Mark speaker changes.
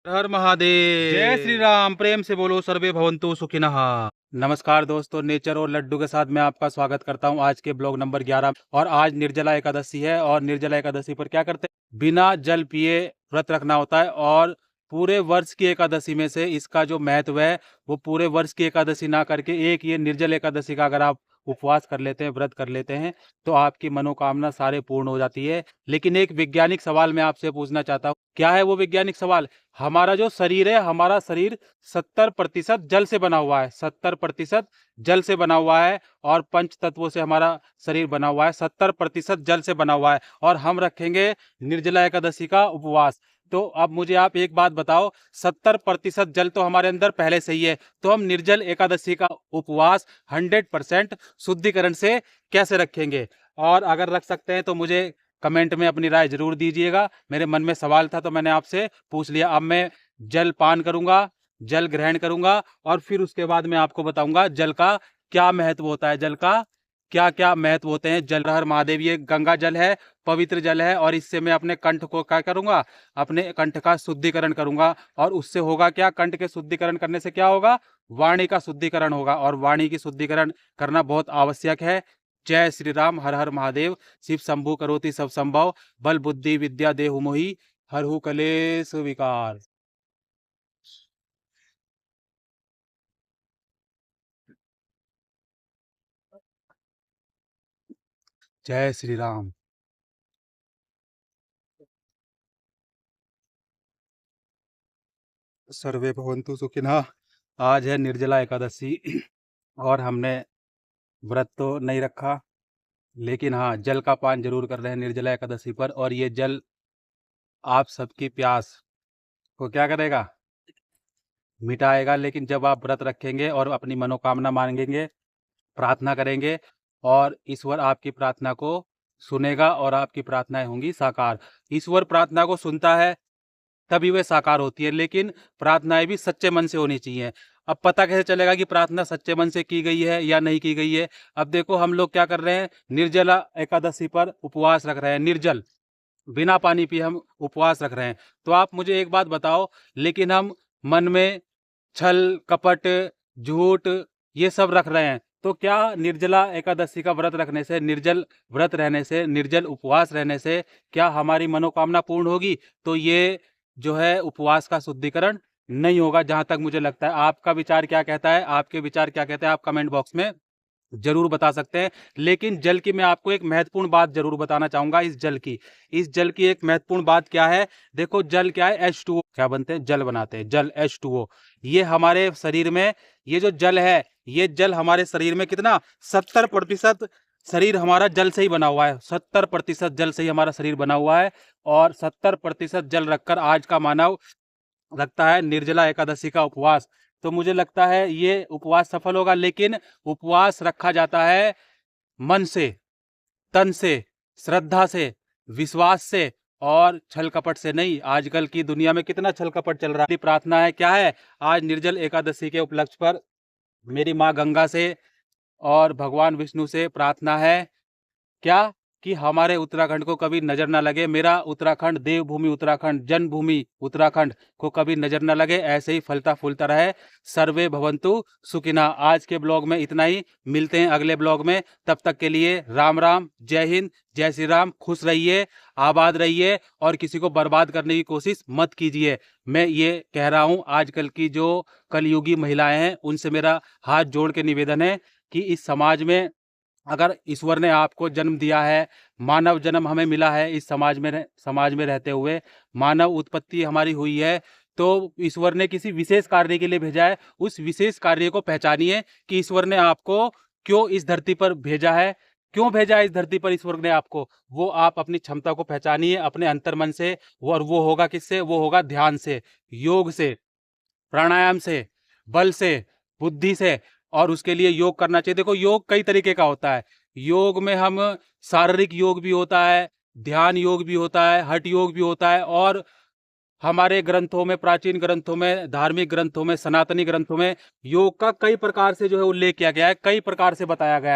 Speaker 1: हर महादेव। जय श्री राम। प्रेम से बोलो सर्वे भवन्तु सुखिनः। नमस्कार दोस्तों, नेचर और लड्डू के साथ मैं आपका स्वागत करता हूं आज के ब्लॉग नंबर 11। और आज निर्जला एकादशी है और निर्जला एकादशी पर क्या करते हैं, बिना जल पिए व्रत रखना होता है। और पूरे वर्ष की एकादशी में से इसका जो महत्व है वो पूरे वर्ष की एकादशी ना करके एक ये निर्जल एकादशी का अगर आप उपवास कर लेते हैं, व्रत कर लेते हैं, तो आपकी मनोकामना सारे पूर्ण हो जाती है। लेकिन एक वैज्ञानिक सवाल मैं आपसे पूछना चाहता हूँ। क्या है वो वैज्ञानिक सवाल? हमारा जो शरीर है, हमारा शरीर 70% जल से बना हुआ है। 70% जल से बना हुआ है और पंच तत्वों से हमारा शरीर बना हुआ है। 70% जल से बना हुआ है और हम रखेंगे निर्जला एकादशी का उपवास। तो अब मुझे आप एक बात बताओ, 70% जल तो हमारे अंदर पहले से ही है, तो हम निर्जल एकादशी का उपवास 100% शुद्धिकरण से कैसे रखेंगे? और अगर रख सकते हैं तो मुझे कमेंट में अपनी राय जरूर दीजिएगा। मेरे मन में सवाल था तो मैंने आपसे पूछ लिया। अब मैं जल पान करूंगा, जल ग्रहण करूंगा और फिर उसके बाद मैं आपको बताऊंगा जल का क्या महत्व होता है, जल का क्या क्या महत्व होते हैं। जल हर महादेव, ये गंगा जल है, पवित्र जल है और इससे मैं अपने कंठ को क्या करूंगा, अपने कंठ का शुद्धिकरण करूंगा। और उससे होगा क्या, कंठ के शुद्धिकरण करने से क्या होगा, वाणी का शुद्धिकरण होगा और वाणी की शुद्धिकरण करना बहुत आवश्यक है। जय श्री राम। हर हर महादेव। शिव शंभु करोति सब संभव, बल बुद्धि विद्या देहु मोहि, हरहु कलेश विकार। जय श्री राम। सर्वे भवन्तु सुखिनः। आज है निर्जला एकादशी और हमने व्रत तो नहीं रखा, लेकिन हाँ, जल का पान जरूर कर रहे हैं निर्जला एकादशी पर। और ये जल आप सबकी प्यास को क्या करेगा, मिटाएगा। लेकिन जब आप व्रत रखेंगे और अपनी मनोकामना मांगेंगे, प्रार्थना करेंगे, और ईश्वर आपकी प्रार्थना को सुनेगा और आपकी प्रार्थनाएं होंगी साकार। ईश्वर प्रार्थना को सुनता है तभी वे साकार होती है, लेकिन प्रार्थनाएं भी सच्चे मन से होनी चाहिए। अब पता कैसे चलेगा कि प्रार्थना सच्चे मन से की गई है या नहीं की गई है? अब देखो, हम लोग क्या कर रहे हैं, निर्जला एकादशी पर उपवास रख रहे हैं, निर्जल बिना पानी पिए हम उपवास रख रहे हैं। तो आप मुझे एक बात बताओ, लेकिन हम मन में छल कपट, झूठ, ये सब रख रहे हैं, तो क्या निर्जला एकादशी का व्रत रखने से, निर्जल व्रत रहने से, निर्जल उपवास रहने से क्या हमारी मनोकामना पूर्ण होगी? तो ये जो है उपवास का शुद्धिकरण नहीं होगा, जहां तक मुझे लगता है। आपका विचार क्या कहता है, आपके विचार क्या कहते हैं, आप कमेंट बॉक्स में जरूर बता सकते हैं। लेकिन जल की मैं आपको एक महत्वपूर्ण बात जरूर बताना चाहूंगा। इस जल की एक महत्वपूर्ण बात क्या है? देखो, जल क्या है, H2O क्या बनते हैं, जल बनाते हैं, जल H2O। ये हमारे शरीर में, ये जो जल है, ये जल हमारे शरीर में कितना, 70% शरीर हमारा जल से ही बना हुआ है। 70% जल से ही हमारा शरीर बना हुआ है। और 70% जल रखकर आज का मानव रखता है निर्जला एकादशी का उपवास। तो मुझे लगता है ये उपवास सफल होगा। लेकिन उपवास रखा जाता है मन से, तन से, श्रद्धा से, विश्वास से और छल कपट से नहीं। आजकल की दुनिया में कितना छल कपट चल रहा है। प्रार्थना है क्या है, आज निर्जल एकादशी के उपलक्ष्य पर मेरी माँ गंगा से और भगवान विष्णु से प्रार्थना है क्या, कि हमारे उत्तराखंड को कभी नजर ना लगे, मेरा उत्तराखंड, देवभूमि उत्तराखंड, जन्मभूमि उत्तराखंड को कभी नजर ना लगे, ऐसे ही फलता फूलता रहे। सर्वे भवन्तु सुखिनः। आज के ब्लॉग में इतना ही, मिलते हैं अगले ब्लॉग में। तब तक के लिए राम राम, जय हिंद, जय श्री राम। खुश रहिए, आबाद रहिए और किसी को बर्बाद करने की कोशिश मत कीजिए। मैं ये कह रहा हूँ, आजकल की जो कलयुगी महिलाएं हैं उनसे मेरा हाथ जोड़ के निवेदन है कि इस समाज में, अगर ईश्वर ने आपको जन्म दिया है, मानव जन्म हमें मिला है, इस समाज में रहते हुए मानव उत्पत्ति हमारी हुई है, तो ईश्वर ने किसी विशेष कार्य के लिए भेजा है। उस विशेष कार्य को पहचानिए कि ईश्वर ने आपको क्यों इस धरती पर भेजा है, क्यों भेजा है इस धरती पर ईश्वर ने आपको। वो आप अपनी क्षमता को पहचानिए अपने अंतर मन से। और वो होगा किससे, वो होगा ध्यान से, योग से, प्राणायाम से, बल से, बुद्धि से। और उसके लिए योग करना चाहिए। देखो, योग कई तरीके का होता है। योग में हम, शारीरिक योग भी होता है, ध्यान योग भी होता है, हठ योग भी होता है। और हमारे ग्रंथों में, प्राचीन ग्रंथों में, धार्मिक ग्रंथों में, सनातनी ग्रंथों में योग का कई प्रकार से जो है उल्लेख किया गया है, कई प्रकार से बताया गया है।